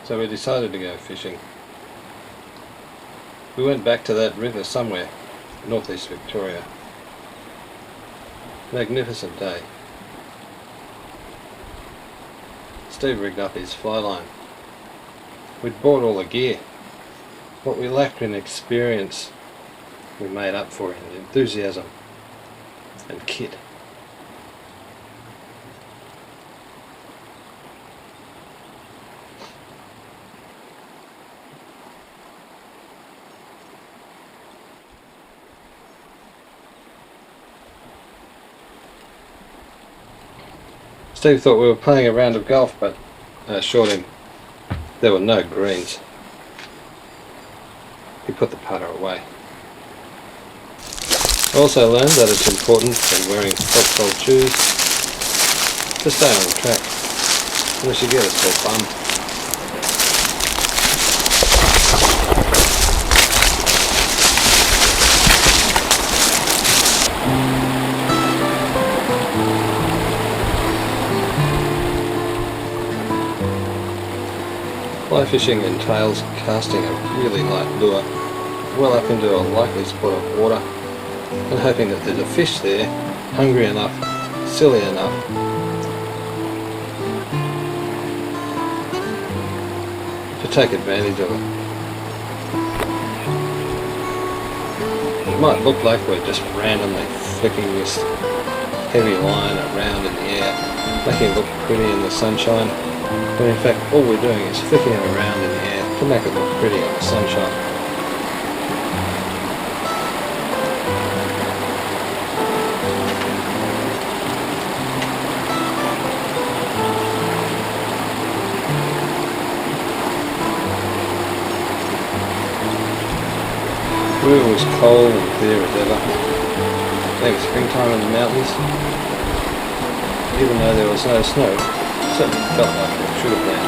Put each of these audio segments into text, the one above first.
So we decided to go fishing. We went back to that river somewhere, northeast Victoria. Magnificent day. Steve rigged up his fly line. We'd bought all the gear. What we lacked in experience, we made up for in enthusiasm and kit. Steve thought we were playing a round of golf, but I assured him there were no greens. He put the putter away. I also learned that it's important when wearing top-soled shoes to stay on the track, unless you get a sore bum. Fly fishing entails casting a really light lure well up into a likely spot of water and hoping that there's a fish there, hungry enough, silly enough to take advantage of it. It might look like we're just randomly flicking this heavy line around in the air, making it look pretty in the sunshine, but in fact all we're doing is flicking it around in the air to make it look pretty in the sunshine. The river was cold and clear as ever. It was springtime in the mountains. Even though there was no snow, it certainly felt like it should have been.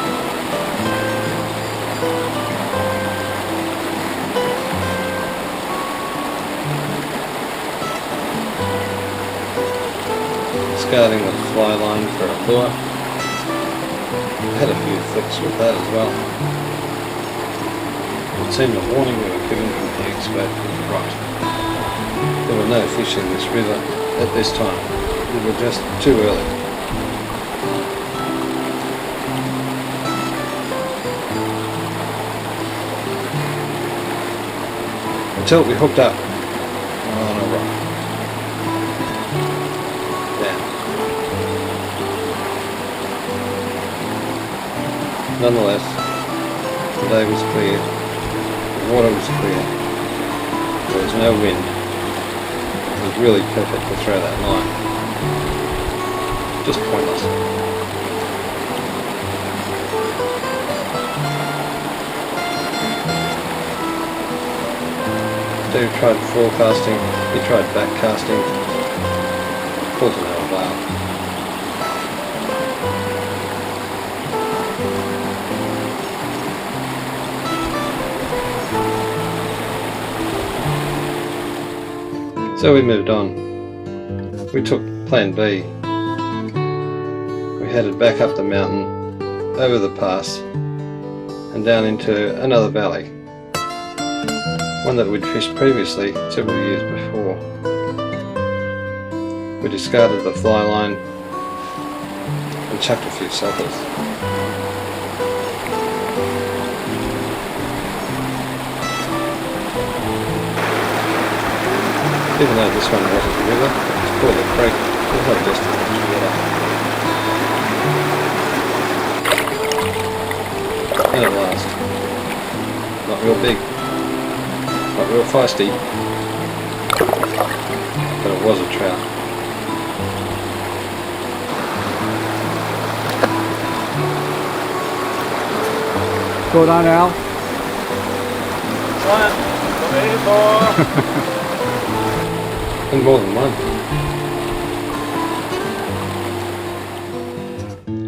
Discarding the fly line for a lure. I had a few flicks with that as well. It seemed the warning we were given from the expert was right. There were no fish in this river at this time. We were just too early. Until we hooked up on a rock. Down. Nonetheless, the day was clear. The water was clear. There was no wind. It was really perfect to throw that line. Just pointless. Steve tried forecasting, he tried backcasting, all to no avail. So we moved on. We took plan B. We headed back up the mountain, over the pass, and down into another valley. One that we'd fished previously several years before. We discarded the fly line and chucked a few suckers. Even though this one wasn't a river, it was called a creek, there's no distance much water. And at last, not real big, not real feisty, but it was a trout. Well done, Al. And more than one.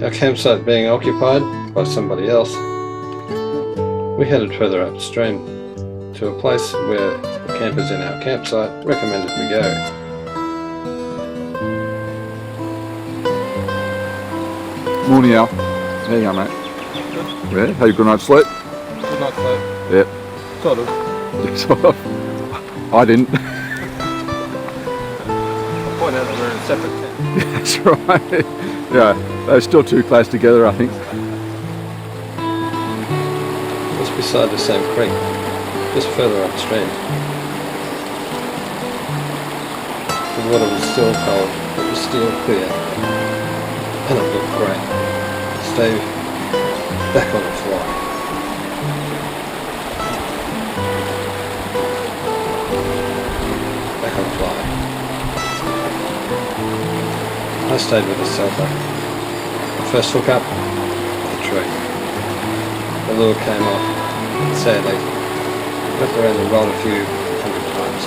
Our campsite being occupied by somebody else, we headed further upstream to a place where the campers in our campsite recommended we go. Morning, Al. There you go, mate. Yeah, had a good night's sleep? Good night, Clay. Yeah. Sort of. Sort of. I didn't. I'll point out that we're in a separate tent. That's right. Yeah, they're still too close together, I think. Just beside the same creek, just further upstream. The water was still cold, it was still clear, and it looked great. Steve, back on the fly. Back on the fly. I stayed with the seltzer. The first hook up, the tree. The lure came off, and sadly, wrapped around the rod a few hundred times.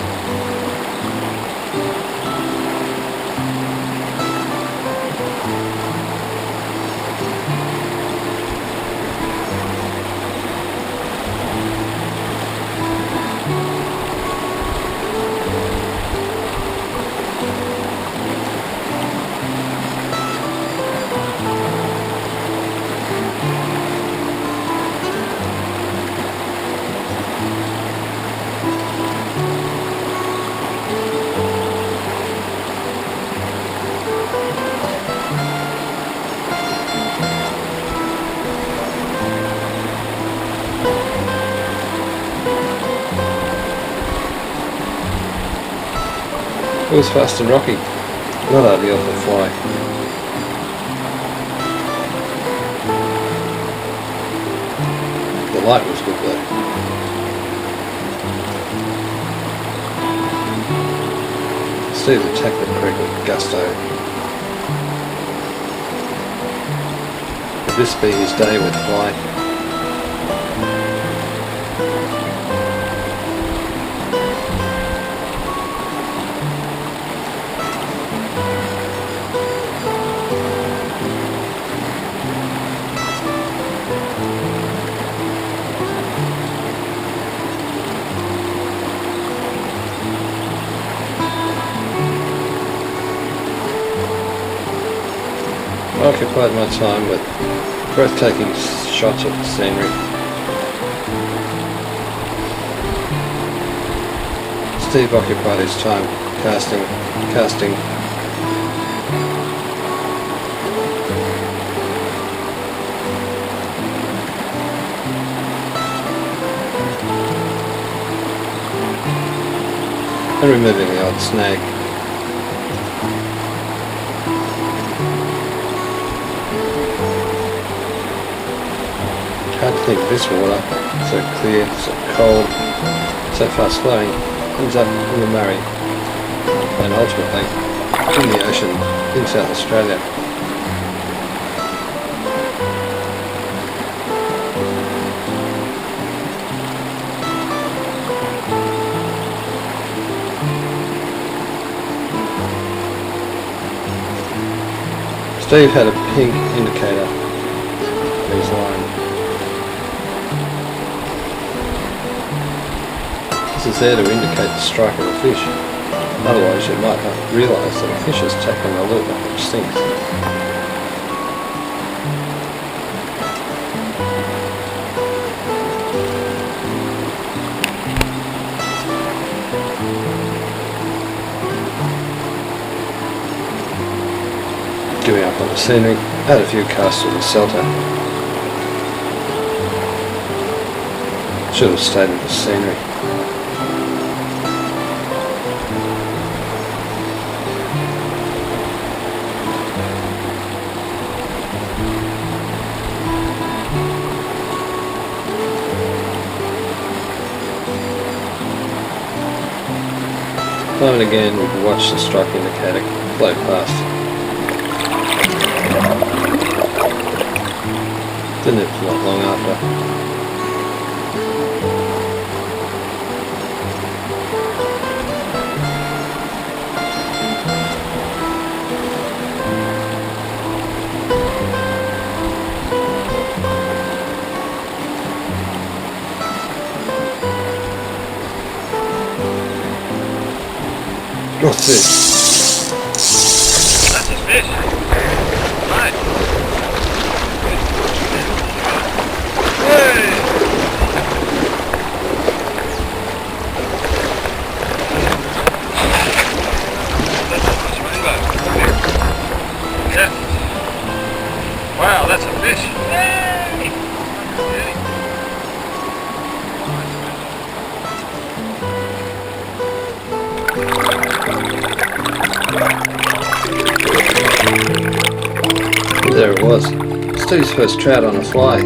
It was fast and rocky, not ideal for fly. The light was good though. Steve attacked the creek with gusto. Could this be his day with fly? I occupied my time with breathtaking shots of the scenery. Steve occupied his time casting. And removing the odd snag. Hard to think this water, so clear, so cold, so fast flowing, ends up in the Murray, and ultimately in the ocean in South Australia. Steve had a pink indicator in his line. This is there to indicate the strike of a fish, otherwise you might not realise that a fish has taken the lure which sinks. Giving up on the scenery, had a few casts with the Celta. Should have stayed with the scenery. Time and again we could watch the strike indicator float past. Didn't it not long after. What's this? That's a fish. Right. was. Steve's first trout on a fly.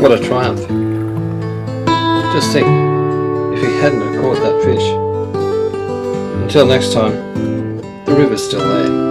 What a triumph. Just think, if he hadn't have caught that fish. Until next time, the river's still there.